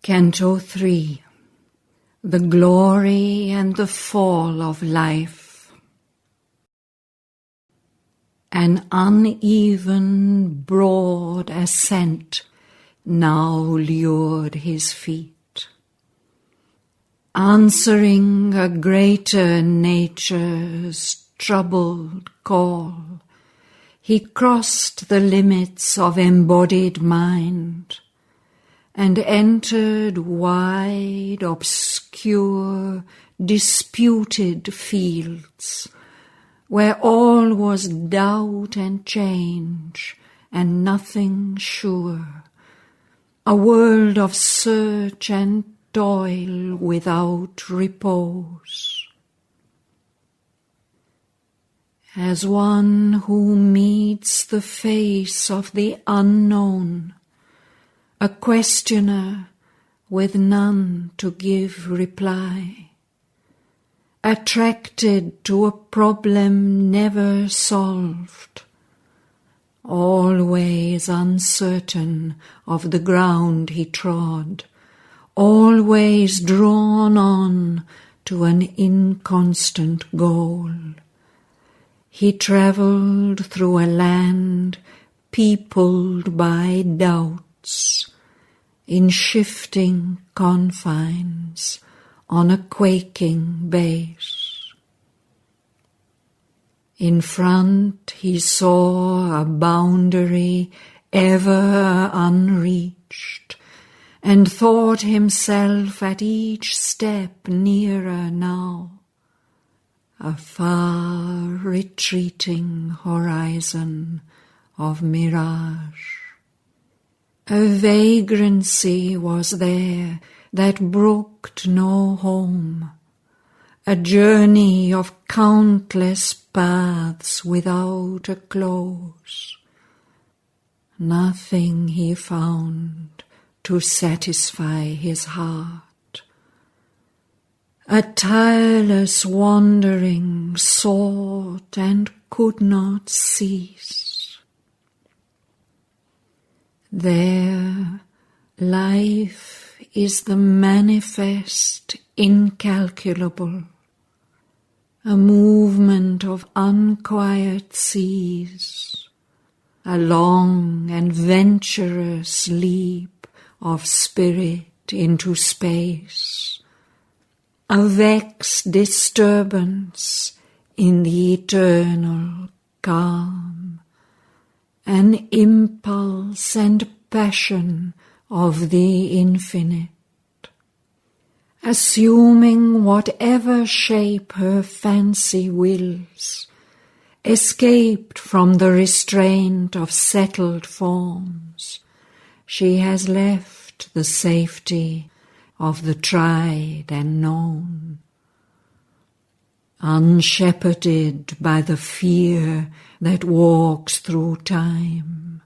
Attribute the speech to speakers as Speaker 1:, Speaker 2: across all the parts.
Speaker 1: Canto 3. The Glory and the Fall of Life. An uneven, broad ascent now lured his feet. Answering a greater nature's troubled call, he crossed the limits of embodied mind and entered wide, obscure, disputed fields, where all was doubt and change and nothing sure, a world of search and toil without repose. As one who meets the face of the unknown, a questioner with none to give reply, attracted to a problem never solved, always uncertain of the ground he trod, always drawn on to an inconstant goal. He travelled through a land peopled by doubts, in shifting confines on a quaking base. In front he saw a boundary ever unreached, and thought himself at each step nearer now, a far retreating horizon of mirage. A vagrancy was there that brooked no home, a journey of countless paths without a close. Nothing he found to satisfy his heart. A tireless wandering sought and could not cease. There, life is the manifest incalculable, a movement of unquiet seas, a long and venturous leap of spirit into space, a vexed disturbance in the eternal calm, an impulse and passion of the infinite, assuming whatever shape her fancy wills, escaped from the restraint of settled forms, she has left the safety of the tried and known. Unshepherded by the fear that walks through time,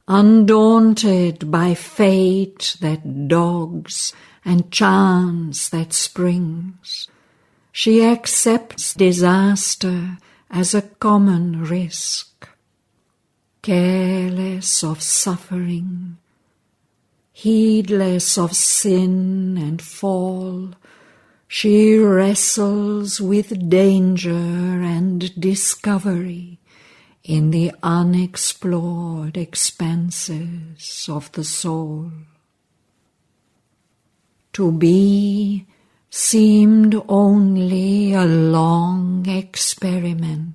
Speaker 1: undaunted by fate that dogs and chance that springs, she accepts disaster as a common risk. Careless of suffering, heedless of sin and fall, she wrestles with danger and discovery in the unexplored expanses of the soul. To be seemed only a long experiment,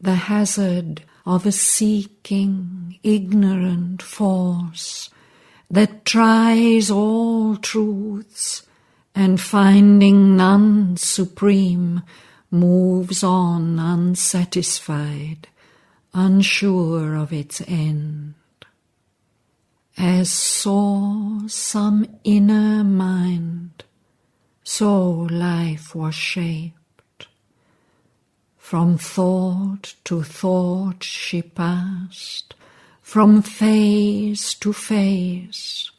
Speaker 1: the hazard of a seeking, ignorant force that tries all truths and, finding none supreme, moves on unsatisfied, unsure of its end. As saw some inner mind, so life was shaped. From thought to thought she passed, from phase to phase,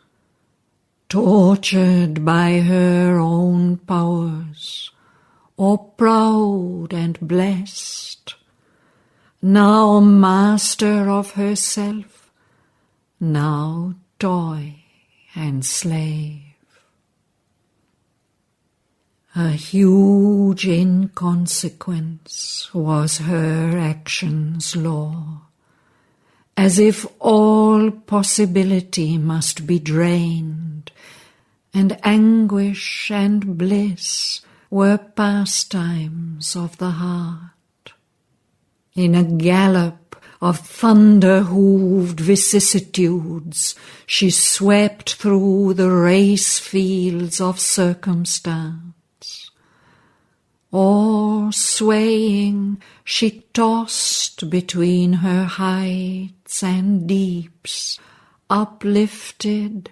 Speaker 1: tortured by her own powers, or proud and blessed, now master of herself, now toy and slave. A huge inconsequence was her action's law, as if all possibility must be drained, and anguish and bliss were pastimes of the heart. In a gallop of thunder-hooved vicissitudes, she swept through the race fields of circumstance. Or, swaying, she tossed between her heights and deeps, uplifted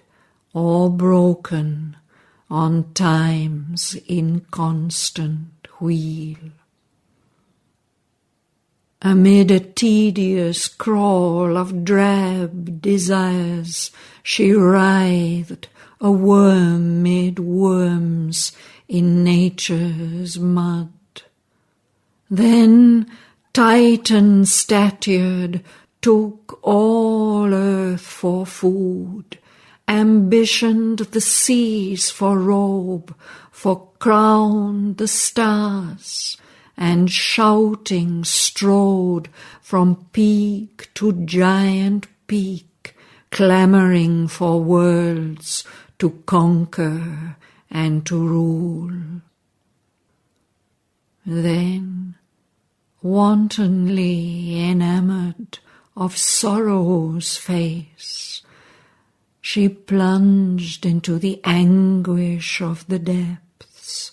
Speaker 1: or broken on time's inconstant wheel. Amid a tedious crawl of drab desires, she writhed, a worm mid worms, in nature's mud. Then, Titan-statured, took all earth for food, ambitioned the seas for robe, for crown the stars, and shouting strode from peak to giant peak, clamouring for worlds to conquer and to rule. Then, wantonly enamoured of sorrow's face, she plunged into the anguish of the depths,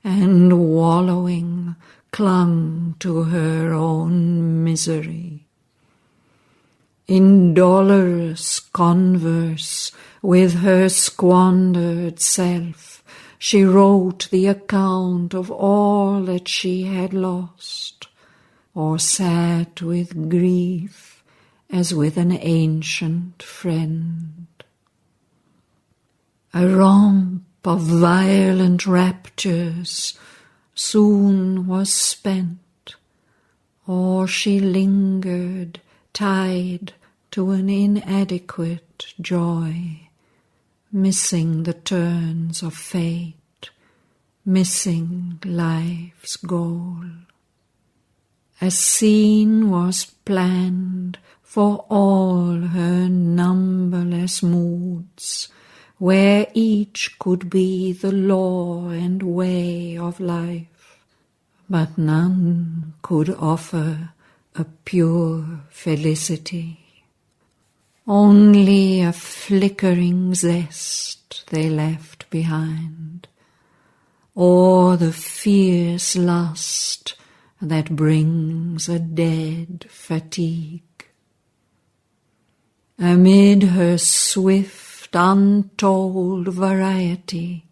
Speaker 1: and wallowing clung to her own misery. In dolorous converse with her squandered self, she wrote the account of all that she had lost, or sat with grief as with an ancient friend. A romp of violent raptures soon was spent, or she lingered tied to an inadequate joy, missing the turns of fate, missing life's goal. A scene was planned for all her numberless moods, where each could be the law and way of life, but none could offer a pure felicity. Only a flickering zest they left behind, or the fierce lust that brings a dead fatigue. Amid her swift, untold variety,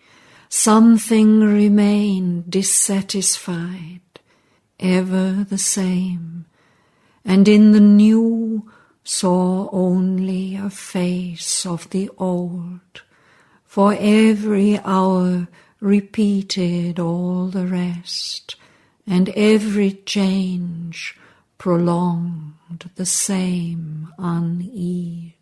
Speaker 1: something remained dissatisfied, ever the same, and in the new saw only a face of the old, for every hour repeated all the rest, and every change prolonged the same unease.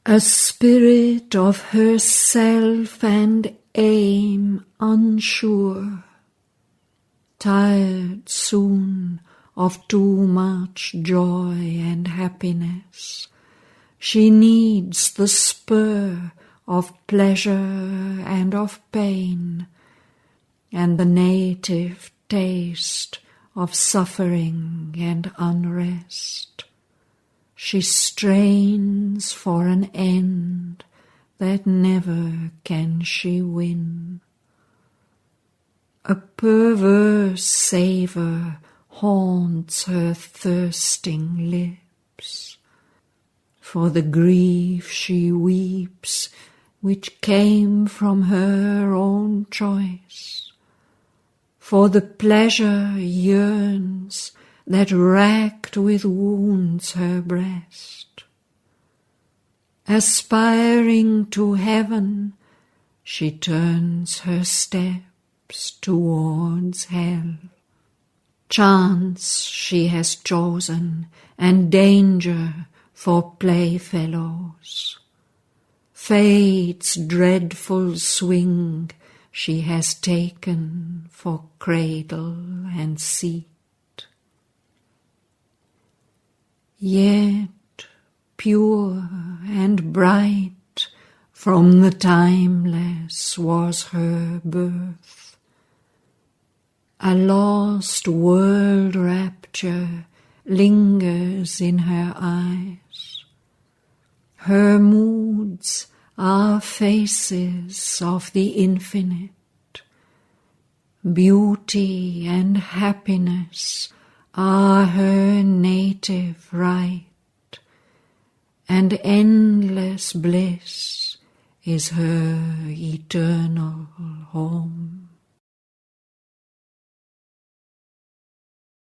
Speaker 1: A spirit of herself and aim unsure, tired soon of too much joy and happiness, she needs the spur of pleasure and of pain, and the native taste of suffering and unrest. She strains for an end that never can she win. A perverse savour haunts her thirsting lips, for the grief she weeps which came from her own choice, for the pleasure yearns that racked with wounds her breast. Aspiring to heaven, she turns her steps towards hell. Chance she has chosen, and danger for playfellows. Fate's dreadful swing she has taken for cradle and seat. Yet pure and bright from the timeless was her birth. A lost world rapture lingers in her eyes. Her moods are faces of the infinite. Beauty and happiness are her native right, and endless bliss is her eternal home.